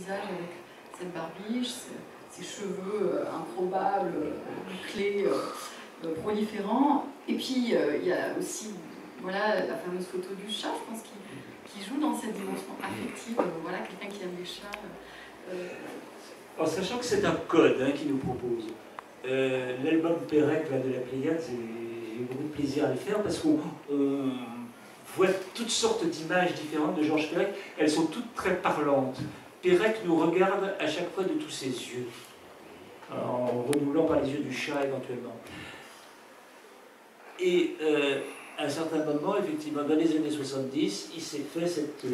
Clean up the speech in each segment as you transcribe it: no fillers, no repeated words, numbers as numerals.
visage avec cette barbiche, ses cheveux improbables, bouclés, proliférants. Et puis il y a aussi voilà, la fameuse photo du chat, je pense, qui joue dans cette dimension affective. Voilà, quelqu'un qui aime les chats. En sachant que c'est un code hein, qu'il nous propose. L'album Pérec de la Pléiade, j'ai eu beaucoup de plaisir à le faire parce qu'on voit toutes sortes d'images différentes de Georges Perec. Elles sont toutes très parlantes. Pérec nous regarde à chaque fois de tous ses yeux, en renouvelant par les yeux du chat éventuellement. Et à un certain moment, effectivement, dans les années 70, il s'est fait cette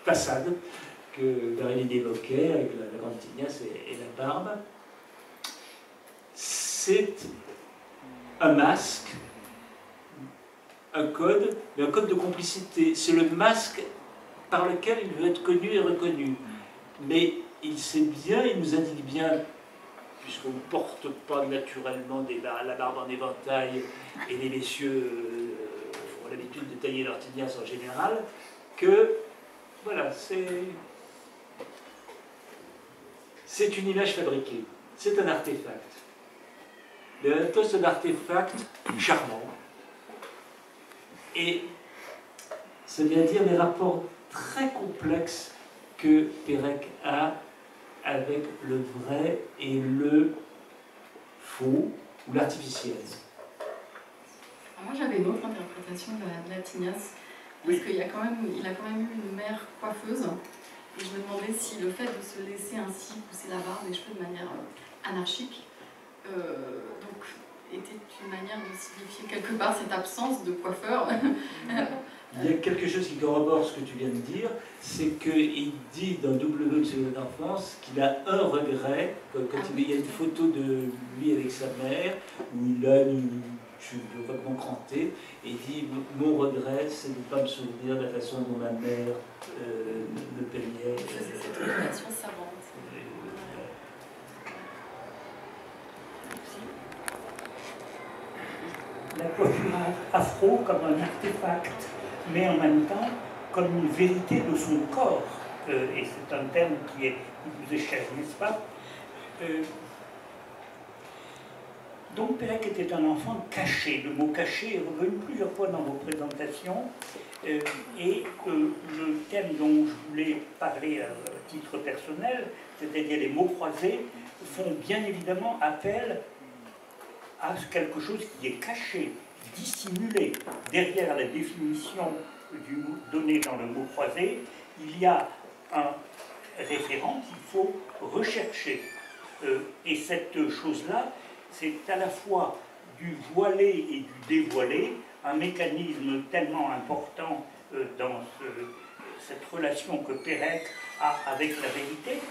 façade que Marilyn évoquait, avec la grande tignasse et la barbe. C'est un masque, un code, mais un code de complicité. C'est le masque par lequel il veut être connu et reconnu. Mais il sait bien, il nous indique bien, puisqu'on ne porte pas naturellement la barbe en éventail et les messieurs ont l'habitude de tailler leur tignasse en général, que voilà, c'est une image fabriquée, c'est un artefact. Mais en même temps, c'est un artefact charmant. Et ça vient dire les rapports très complexes que Pérec a avec le vrai et le faux ou l'artificiel. Moi, j'avais une autre interprétation de la tignasse, parce qu'il a quand même eu une mère coiffeuse. Et je me demandais si le fait de se laisser ainsi pousser la barbe, les cheveux de manière anarchique, donc, était une manière de signifier quelque part cette absence de coiffeur. Il y a quelque chose qui corrobore ce que tu viens de dire, c'est qu'il dit dans W, une seconde enfance, qu'il a un regret, quand il y a une photo de lui avec sa mère, où il a une cheveux vraiment crantés, et il dit « Mon regret, c'est de ne pas me souvenir de la façon dont ma mère me peignait. » C'est cette relation savante. La coiffure afro comme un artefact, mais en même temps comme une vérité de son corps. Et c'est un terme qui vous est cher, n'est-ce pas? Donc Pérec était un enfant caché. Le mot caché est revenu plusieurs fois dans vos présentations. Et le thème dont je voulais parler à titre personnel, c'est-à-dire les mots croisés, font bien évidemment appel à quelque chose qui est caché, dissimulé. Derrière la définition donnée dans le mot croisé, il y a un référent qu'il faut rechercher. Et cette chose-là, c'est à la fois du voilé et du dévoilé, un mécanisme tellement important dans cette relation que Pérec a avec la vérité,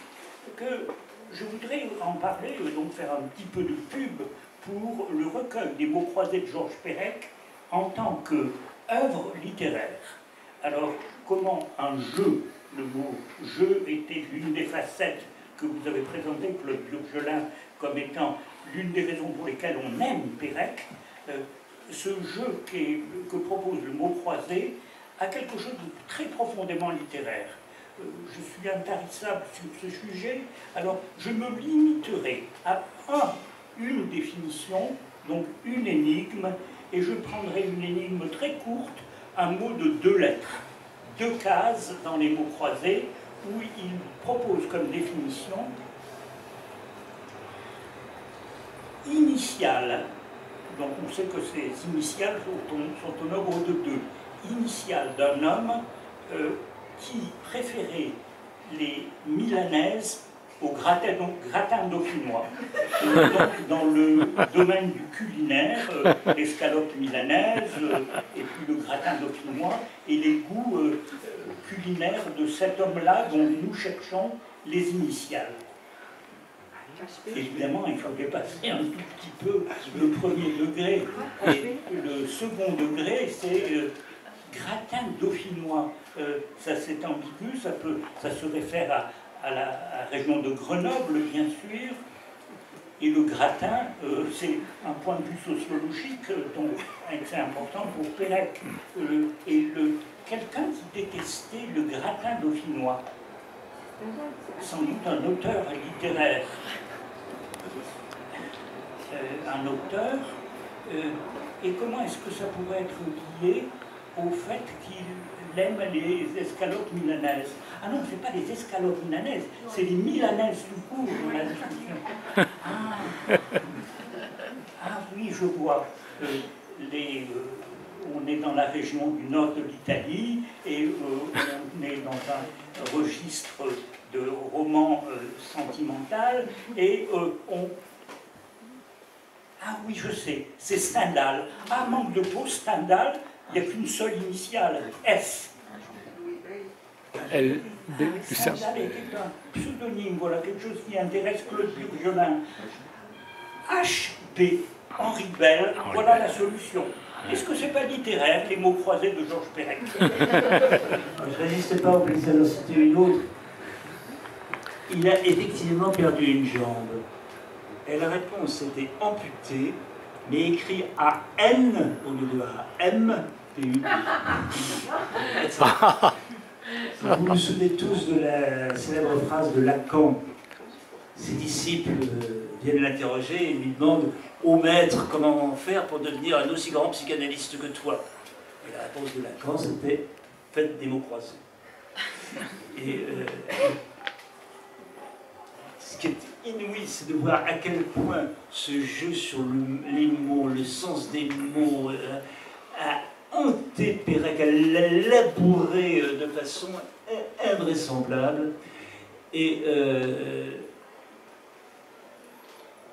que je voudrais en parler, donc faire un petit peu de pub pour le recueil des mots croisés de Georges Perec en tant qu'œuvre littéraire. Alors, comment un jeu, le mot jeu était l'une des facettes que vous avez présentées, Claude Burgelin, comme étant l'une des raisons pour lesquelles on aime Pérec, ce jeu que propose le mot croisé a quelque chose de très profondément littéraire. Je suis intarissable sur ce sujet, alors je me limiterai à une définition, donc une énigme, et je prendrai une énigme très courte, un mot de 2 lettres, 2 cases dans les mots croisés, où il propose comme définition initiale. Donc on sait que ces initiales sont au nombre de 2. Initiale d'un homme qui préférait les milanaises au gratin dauphinois. Donc, dans le domaine du culinaire, l'escalope milanaise et puis le gratin dauphinois et les goûts culinaires de cet homme-là dont nous cherchons les initiales. Évidemment, il faut dépasser un tout petit peu le premier degré. Et le second degré, c'est gratin dauphinois. Ça c'est ambigu, ça se réfère à la région de Grenoble, bien sûr. Et le gratin, c'est un point de vue sociologique donc c'est important pour Pérec. Et quelqu'un qui détestait le gratin dauphinois. sans doute un auteur littéraire. Un auteur, et comment est-ce que ça pourrait être lié au fait qu'il aime les escalopes milanaises? Ah non, c'est pas les escalopes milanaises, c'est les milanaises tout court dans la discussion. Ah oui, je vois. On est dans la région du nord de l'Italie et on est dans un registre de roman sentimental et on... Ah oui, je sais, c'est Stendhal. Ah, manque de peau, Stendhal, il n'y a qu'une seule initiale, S. Stendhal était un pseudonyme, voilà, quelque chose qui intéresse Claude Burgelin. H.B. Henri Bell, voilà la solution. Est-ce que c'est pas littéraire, les mots croisés de Georges Perec? Je ne résiste pas au plaisir d'en citer une autre. Il a effectivement perdu une jambe. Et la réponse était amputée, mais écrit A-N au lieu de A-M, P-U. Vous vous souvenez tous de la célèbre phrase de Lacan. Ses disciples viennent l'interroger et lui demandent « Ô maître, comment faire pour devenir un aussi grand psychanalyste que toi ?» Et la réponse de Lacan, c'était « Faites des mots croisés. » Et ce qui est inouï, c'est de voir à quel point ce jeu sur les mots, le sens des mots, a hanté Perec, a labouré de façon invraisemblable. Et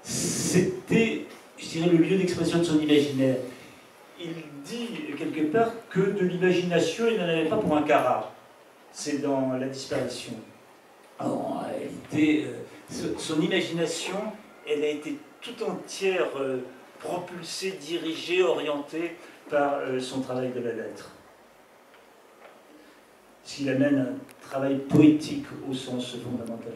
c'était, je dirais, le lieu d'expression de son imaginaire. Il dit quelque part que de l'imagination, il n'en avait pas pour un carat. C'est dans La disparition. Alors, en réalité, son imagination, elle a été tout entière propulsée, dirigée, orientée par son travail de la lettre. Ce qui amène un travail poétique au sens fondamental.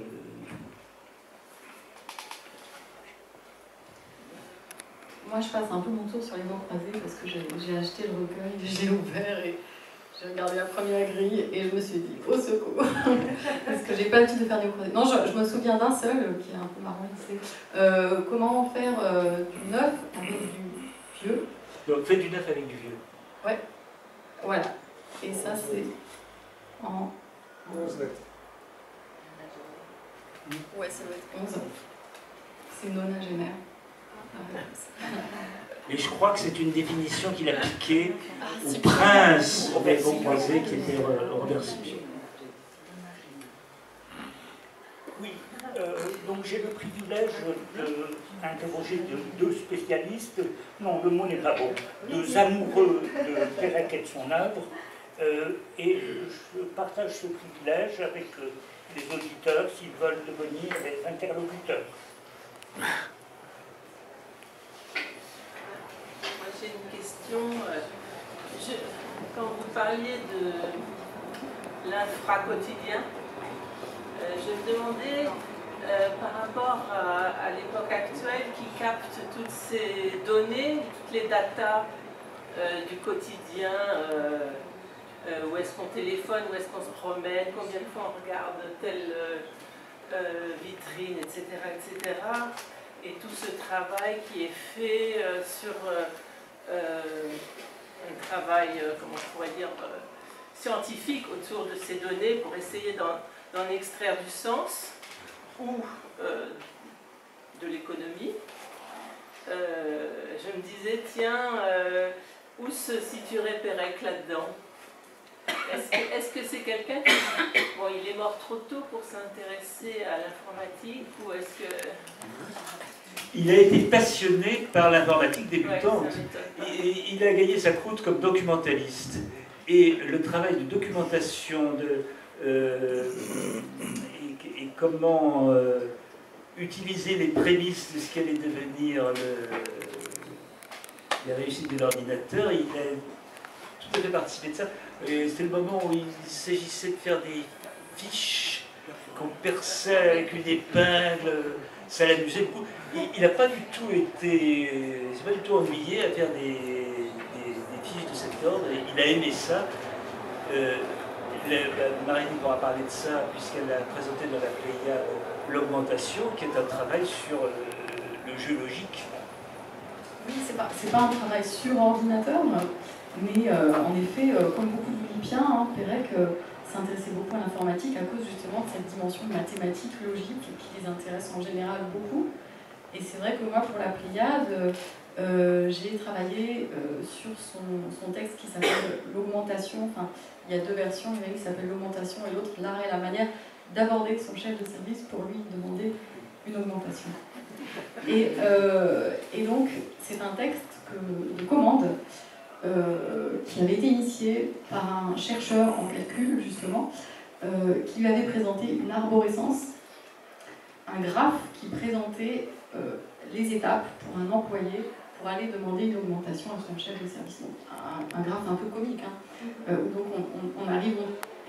Moi, je passe un peu mon tour sur les mots croisés parce que j'ai acheté le recueil, je l'ai ouvert et j'ai regardé la première grille et je me suis dit, au secours, parce que j'ai pas l'habitude de faire des mots croisés. Non, je me souviens d'un seul qui est un peu marrant, c'est comment faire du neuf avec du vieux. Donc, faites du neuf avec du vieux. Ouais, voilà. Et ça, c'est en 11 lettres. Ouais, ça doit être 11. C'est nonagénaire. Et je crois que c'est une définition qu'il a piquée au prince des mots croisés qui était Robert Sipio. Oui, donc j'ai le privilège d'interroger deux spécialistes, non, le mot n'est pas bon, deux amoureux de Perec et de son œuvre, et je partage ce privilège avec les auditeurs s'ils veulent devenir des interlocuteurs. J'ai une question. Quand vous parliez de l'infra-quotidien, je me demandais, par rapport à l'époque actuelle qui capte toutes ces données, toutes les datas du quotidien, où est-ce qu'on téléphone, où est-ce qu'on se promène, combien de fois on regarde telle vitrine, etc., etc. Et tout ce travail qui est fait sur un travail, comment je pourrais dire, scientifique autour de ces données pour essayer d'en extraire du sens ou de l'économie. Je me disais, tiens, où se situerait Perec là-dedans? Est-ce que c'est quelqu'un qui... Bon, il est mort trop tôt pour s'intéresser à l'informatique ou est-ce que... Il a été passionné par l'informatique débutante. Ouais, il a gagné sa croûte comme documentaliste. Et le travail de documentation et comment utiliser les prémices de ce qu'allait devenir la réussite de l'ordinateur, il a tout à fait participé de ça. C'était le moment où il s'agissait de faire des fiches qu'on perçait avec une épingle. Ça l'amusait beaucoup. Il n'a pas du tout été, il s'est pas du tout ennuyé à faire des fiches de cet ordre. Il a aimé ça. Marine pourra parler de ça, puisqu'elle a présenté dans la Pléiade l'augmentation, qui est un travail sur le jeu logique. Oui, c'est pas un travail sur ordinateur, mais en effet, comme beaucoup de Philippiens, Pérec s'intéressait beaucoup à l'informatique à cause justement de cette dimension mathématique, logique, qui les intéresse en général beaucoup. Et c'est vrai que moi, pour la Pléiade, j'ai travaillé sur son texte qui s'appelle L'augmentation. Enfin, il y a deux versions, il y en a une qui s'appelle L'augmentation et l'autre L'art et la manière d'aborder son chef de service pour lui demander une augmentation. Et donc, c'est un texte de commande qui avait été initié par un chercheur en calcul, justement, qui lui avait présenté une arborescence, un graphe qui présentait les étapes pour un employé pour aller demander une augmentation à son chef de service. Donc, un graphe un peu comique, où donc on arrive,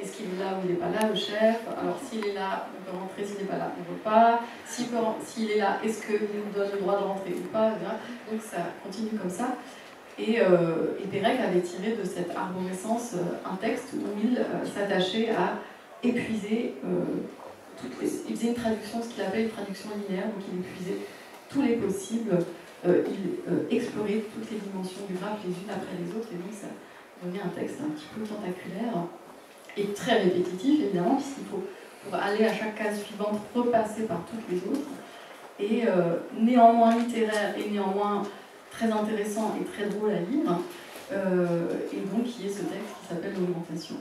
est-ce qu'il est là ou il n'est pas là, le chef? Alors s'il est là, on peut rentrer, s'il n'est pas là, on ne veut pas. S'il est là, est-ce qu'il nous donne le droit de rentrer ou pas? Donc ça continue comme ça. Et Pérec avait tiré de cette arborescence un texte où il s'attachait à épuiser il faisait une traduction, ce qu'il appelait une traduction linéaire, donc il épuisait tous les possibles, il explorait toutes les dimensions du graphe les unes après les autres, et donc ça donnait un texte un petit peu tentaculaire et très répétitif évidemment, puisqu'il faut, pour aller à chaque case suivante, repasser par toutes les autres, et néanmoins littéraire et néanmoins très intéressant et très drôle à lire, et donc il y a ce texte qui s'appelle L'augmentation.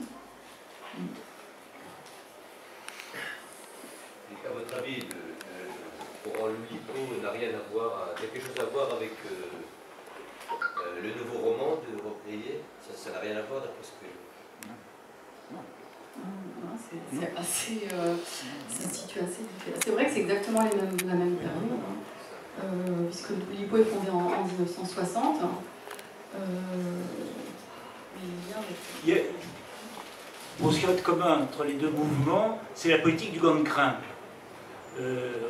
À votre avis, pour Loulipo n'a rien à voir, quelque chose à voir avec le nouveau roman de Robbe-Grillet? Ça n'a rien à voir d'après ce que... C'est assez... ça se situe assez différent. C'est vrai que c'est exactement la même période, puisque Loulipo est fondé en 1960. Pour ce qui est commun entre les deux mouvements, c'est la politique du gant de crin.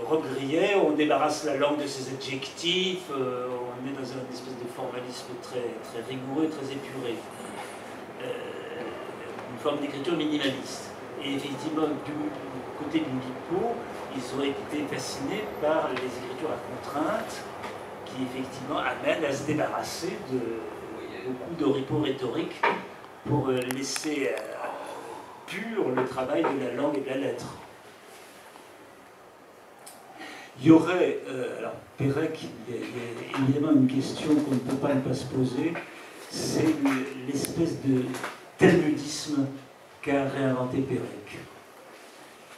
Robbe-Grillet, on débarrasse la langue de ses adjectifs, on est dans une espèce de formalisme très, très rigoureux, très épuré. Une forme d'écriture minimaliste. Et effectivement, du côté de Loulipo, ils ont été fascinés par les écritures à contrainte, qui effectivement amènent à se débarrasser de beaucoup d'oripeaux rhétoriques pour laisser pur le travail de la langue et de la lettre. Il y aurait, alors Pérec, il y a évidemment une question qu'on ne peut pas ne pas se poser, c'est l'espèce de talmudisme qu'a réinventé Pérec,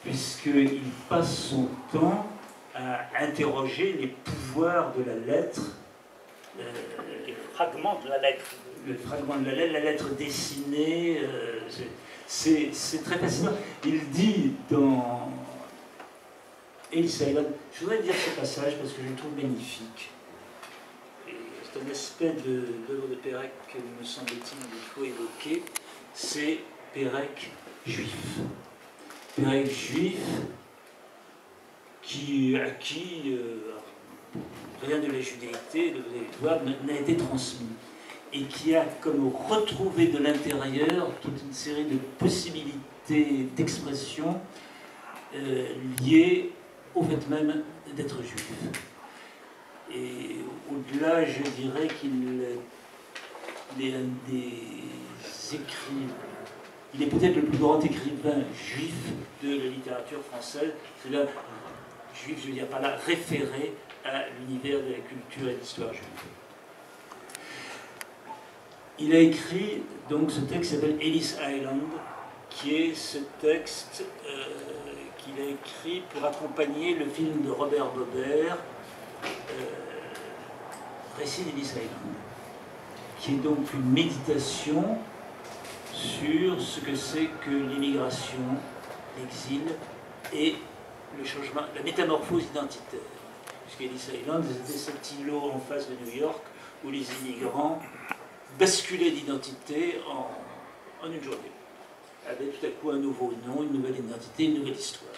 puisqu'il passe son temps à interroger les pouvoirs de la lettre, les fragments de la lettre. Le fragment de la lettre dessinée, c'est très fascinant. Il dit dans Ellis Island, je voudrais dire ce passage parce que je le trouve magnifique. C'est un aspect de l'œuvre de Pérec que, me semble-t-il, il faut évoquer, c'est Pérec juif. Pérec juif à qui rien de la judéité, de l'histoire n'a été transmis, et qui a comme retrouvé de l'intérieur toute une série de possibilités d'expression liées au fait même d'être juif. Et au-delà, je dirais qu'il est un des écrivains, il est peut-être le plus grand écrivain juif de la littérature française. C'est là, juif, je veux dire par là, référé à l'univers de la culture et de l'histoire juive. Il a écrit donc ce texte qui s'appelle Ellis Island, qui est ce texte qu'il a écrit pour accompagner le film de Robert Bobert, Récit d'Ellis Island, qui est donc une méditation sur ce que c'est que l'immigration, l'exil et le changement, la métamorphose identitaire. Puisqu'Ellis Island, c'était cet îlot en face de New York où les immigrants basculaient d'identité en une journée, avec tout à coup un nouveau nom, une nouvelle identité, une nouvelle histoire.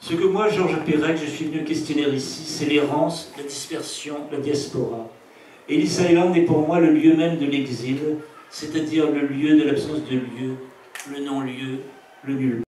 Ce que moi, Georges Pérec, je suis venu questionner ici, c'est l'errance, la dispersion, la diaspora. Ellis Island est pour moi le lieu même de l'exil, c'est-à-dire le lieu de l'absence de lieu, le non-lieu, le nul.